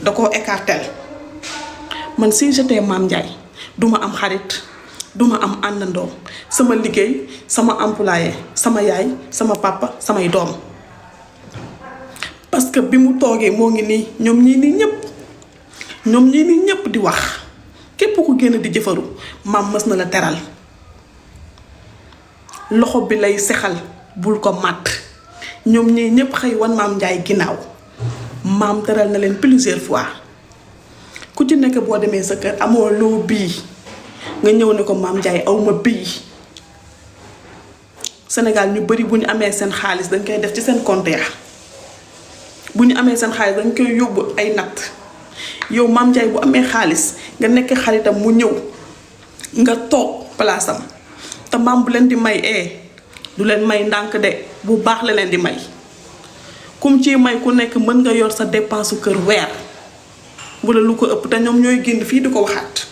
da koo écartel. Man si j'étais Mame Ndiaye duma am xarit duma am àndandoo sama liggéey sama employé sama yaay sama papa samay doom parce que bi mu toogee moo ngi nii ñoom ñii nii ñëpp di wax képp ku génn di jëfaru maam mës na la teral loxo bi lay sexal bul ko màtt ñoom ñii ñëpp xëy wan Mame Ndiaye ginnaaw maam teral na leen plusieurs fois ku ci nekk boo demee sa kër amoo loo bii nga ñëw ne ko Mame Ndiaye aw ma bii Sénégal ñu bari bu ñu amee seen xaalis dañ koy def ci seen compte ya bu ñu amee seen xaalis dañ koy yóbbu ay natt yow Mame Ndiaye bu amee xaalis nga nekk xaritam mu ñëw nga toog palaasam te maam bu leen di may du leen may ndànk de bu baax la leen di may kum ci may ku nekk mën nga yor sa dépense kër weer wala lu ko ëpp te ñoom ñooy génn fii di ko waxaat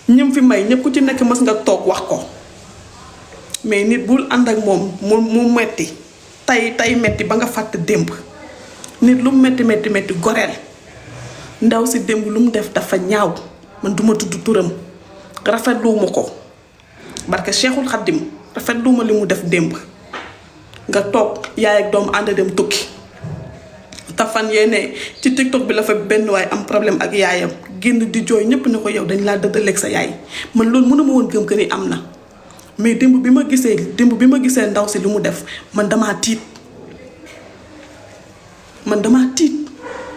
ñim fi may ñëpp ku ci nekk mës nga toog wax ko mais nit bul ànd ak moom mu metti tey metti ba nga fàtt démb nit lu metti goreel ndaw si démb lu mu def dafa ñaaw man duma tudd turam rafetluwuma ko barke Cheikhul Khadim rafetluwuma li mu def démb nga toog yaay ak doom ànd dem tukki te fan yee ne ci TikTok bi la fa benn waay am problème ak yaayam génn di jooy ñëpp ne ko yow dañ laa dëddaleeg sa yaay man loolu mënuma woon gëm que ni am na mais démb bi ma gisee ndaw si li mu def man damaa tiit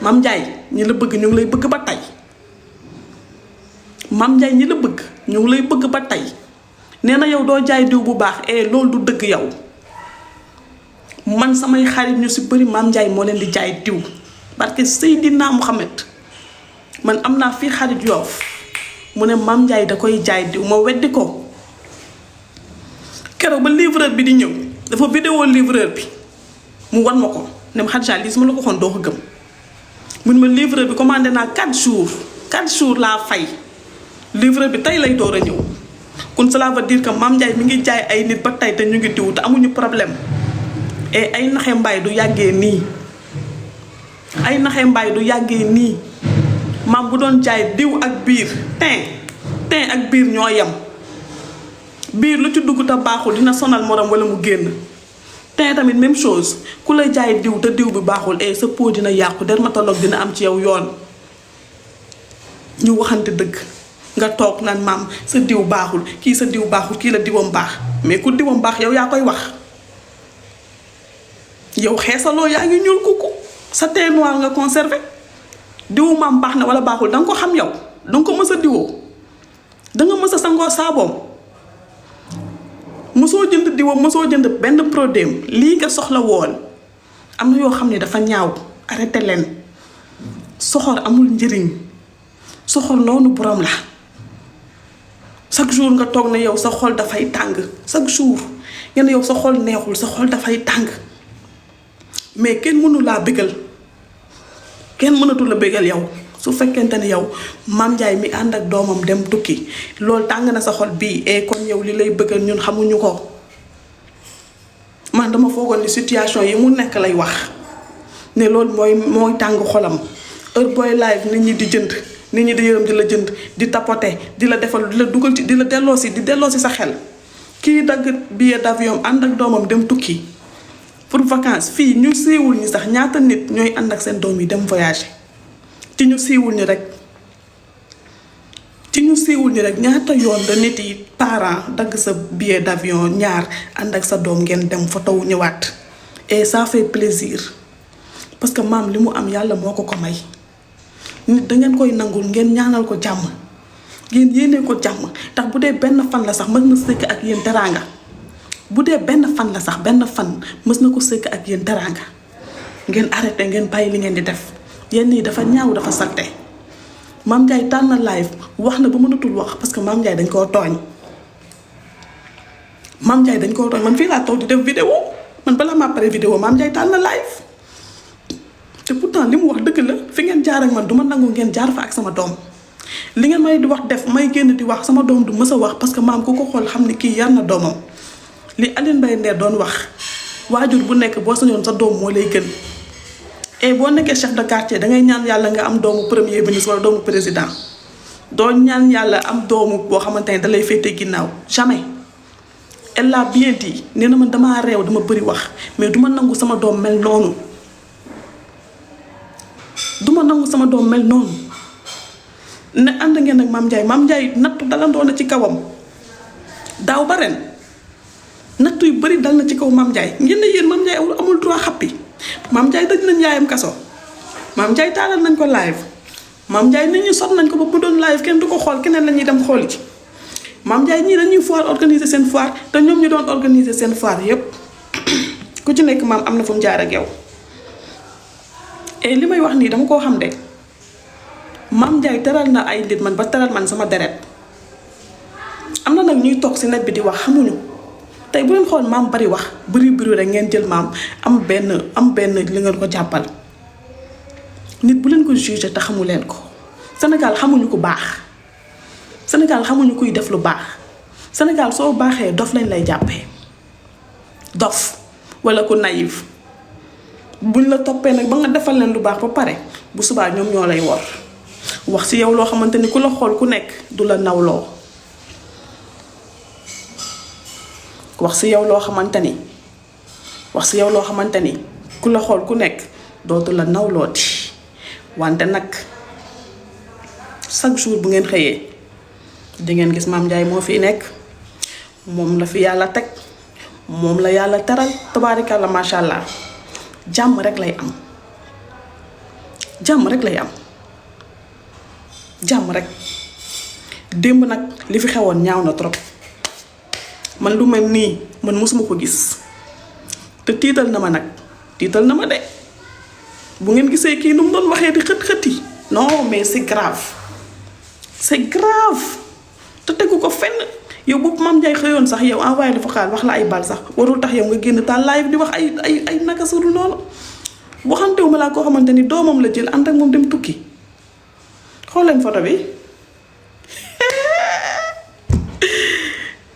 Mame Ndiaye ñi la bëgg ñu ngi lay bëgg ba tey Mame Ndiaye ñi la bëgg ñu ngi lay bëgg ba tey nee na yow doo jaay diw bu baax loolu du dëgg yow man samay xarit ñu si bëri Mame Ndiaye moo leen di jaay diw parce que Seydina Mouhamed man am naa fii xarit Yoof mu ne Mame Ndiaye da koy jaay diw ma weddi ko keroog ba livreur bi di ñëw dafa vidéo livreur bi mu wan ma ko ne ma Khadija lii su ma la ko waxoon doo ko gëm mun ma livreur bi commandé naa 4 jours laa fay livreur bi tey lay door a ñëw kon cela veut dire que Mame Ndiaye mi ngi jaay ay nit ba tey te ñu ngi diw te amuñu problème et ay naxe mbaay du yàggee nii maam bu doon jaay diw ak biir tin ak biir ñoo yem biir lu ci dugg te baaxul dina sonal morom wala mu génn tin tamit même chose ku la jaay diw te diw bi baaxul sa peau dina yàqu dermatologue dina am ci yow yoon ñu waxante dëgg nga toog naan maam sa diw baaxul kii sa diw baaxul kii la diwam baax mais ku diwam baax yow yaa koy wax yow xeesaloo yaa ngi ñuul kuku sa teint noir nga conservé diwu maam baax na wala baaxul danga ko xam yow danga ko mës a diwoo danga mës a sangoo saaboom mosoo jënd diwam mosoo jënd benn produit lii nga soxla woon am na yoo xam ne dafa ñaaw arrêté leen soxor amul njëriñ soxor noonu borom la chaque jour nga toog ne yow sa xol dafay tàng chaque jour nga ne yow sa xol neexul sa xol dafay tàng mais kenn mënu laa bégal kenn mënatu la bégal yow su fekkente ne yow Mame Ndiaye mi ànd ak doomam dem tukki loolu tàng na sa xol bii kon yow li lay bëggal ñun xamuñu ko man dama foogoon ni situation yi mu nekk lay wax ne loolu mooy tàng xolam heure booy live nit ñi di jënd nit ñi di yërëm di la jënd di tapoter di la defal di la dugal ci di la delloosi sa xel kii dagg billet d'avion ànd ak doomam dem tukki pour vacances fii ñu siiwul ñi sax ñaata nit ñooy ànd ak seen doom yi dem voyager ci ñu siiwul ñi rek ñaata yoon da nit yi parents dagg sa billet d'avion ñaar ànd ak sa doom ngeen dem photo wu ñëwaat et ça fait plaisir parce que maam li mu am yàlla moo ko may nit dangeen koy nangul ngeen ñaanal ko jàmm ngeen yéene ko jàmm tax bu dee benn fan la sax mës na sëkk ak yéen teraanga bu dee benn fan la sax benn fan mës na ko sëkk ak yéen teraanga ngeen arrêté ngeen bàyyi li ngeen di def yenn yi dafa ñaaw dafa salte Mame Ndiaye tànn na live wax na ba mënatul wax parce que Mame Ndiaye dañ koo tooñ man fii laa toog di def vidéo man balaa maa pare vidéo Mame Ndiaye tànn na live te pourtant li mu wax dëgg la fi ngeen jaar ak man du ma nangu ngeen jaar fa ak sama doom li ngeen may di wax def may génn di wax sama doom du mës a wax parce que maam ku ko xool xam ne kii yar na doomam li Aline Mbaye Nder doon wax waajur bu nekk boo sañoon sa doom moo lay gën et boo nekkee chef de quartier dangay ñaan yàlla nga am doomu premier ministre wala doomu président doo ñaan yàlla am doomu boo xamante ne da lay féete ginnaaw jamais. Elle l'a bien dit nee na man damaa réew dama bëri wax mais duma nangu sama doom mel noonu duma nangu sama doom mel noonu ne ànd ngeen ak Mame Ndiaye nattu dalandoo na ci kawam daaw ba ren nattu yu bëri dal na ci kaw Mame Ndiaye ngeen ne yéen Mame Ndiaye amul droit xappi Mame Ndiaye daj nañ yaayam kaso Mame Ndiaye taalal nañ ko live Mame Ndiaye nit ñi sot nañ ko ba bu doon live kenn du ko xool keneen la ñuy dem xooli ci Mame Ndiaye ñii dañuy foire organiser seen foire te ñoom ñu doon organiser seen foire yépp ku ci nekk maam am na fu mu jaar ak yow et li may wax nii dama koo xam de Mame Ndiaye teral na ay nit man ba teral man sama deret am na nag ñuy toog si net bi di wax xamuñu tey bu leen xool maam bari wax bëri rek ngeen jël maam am benn li ngeen ko jàppal nit bu leen ko jugé te xamu leen ko Sénégal xamuñu ko baax Sénégal xamuñu kuy def lu baax Sénégal soo baaxee dof lañ lay jàppee dof wala ku naïf buñ la toppee nag ba nga defal leen lu baax ba pare bu subaa ñoom ñoo lay wor wax ci yow loo xamante ni ku la xool ku nekk du la nawloo wax ci yow loo xamante ni ku la xool ku nekk dootu la nawlooti wante nag chaque jour bu ngeen xëyee di ngeen gis Mame Ndiaye moo fi nekk moom la fi yàlla teg moom la yàlla teral tabaarikàlla macha allah jàmm rek lay am jàmm rek démb nag li fi xewoon ñaaw na trop man lu mel nii man mosuma ko gis te tiital na ma de bu ngeen gisee kii nu mu doon waxee di xët-xëti non mais c'est grave te tegu ko fenn yow boobu Mame Ndiaye xëyoon sax yow envoyé la vocal wax la ay bal sax warul tax yow nga génn taal live di wax ay naka suru noonu boo xamtewu ma laa koo xamante ni doomam la jël ànd ak moom dem tukki xool leen photo bi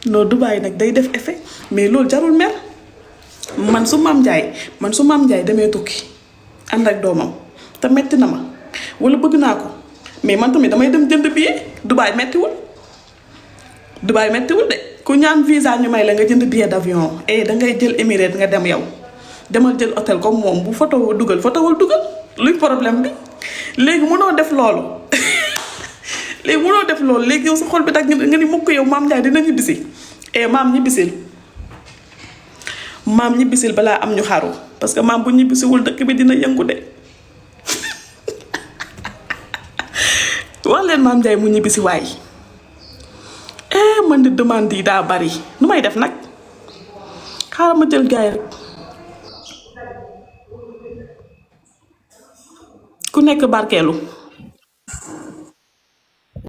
non Dubaï nag day def effet mais loolu jarul mer man su Mame Ndiaye demee tukki ànd ak doomam te metti na ma wala bëgg naa ko mais man tamit damay dem jënd billet Dubaï mettiwul de ku ñaan visa ñu may la nga jënd billet d'avion dangay jël Emirates nga dem yow demal jël hôtel comme moom bu fotowul dugal luy problème bi léegi mënoo def loolu léegi yow sa xol bi dag nga ni mukk yow Mame Ndiaye dina ñibbisi maam ñibbisil balaa am ñu xaru parce que maam bu ñibbisiwul dëkk bi dina yëngu de wax leen Mame Ndiaye mu ñibbisi waay man di demande yi daa bari nu may def nag xaaral ma jël gaay rek ku nekk barkeelu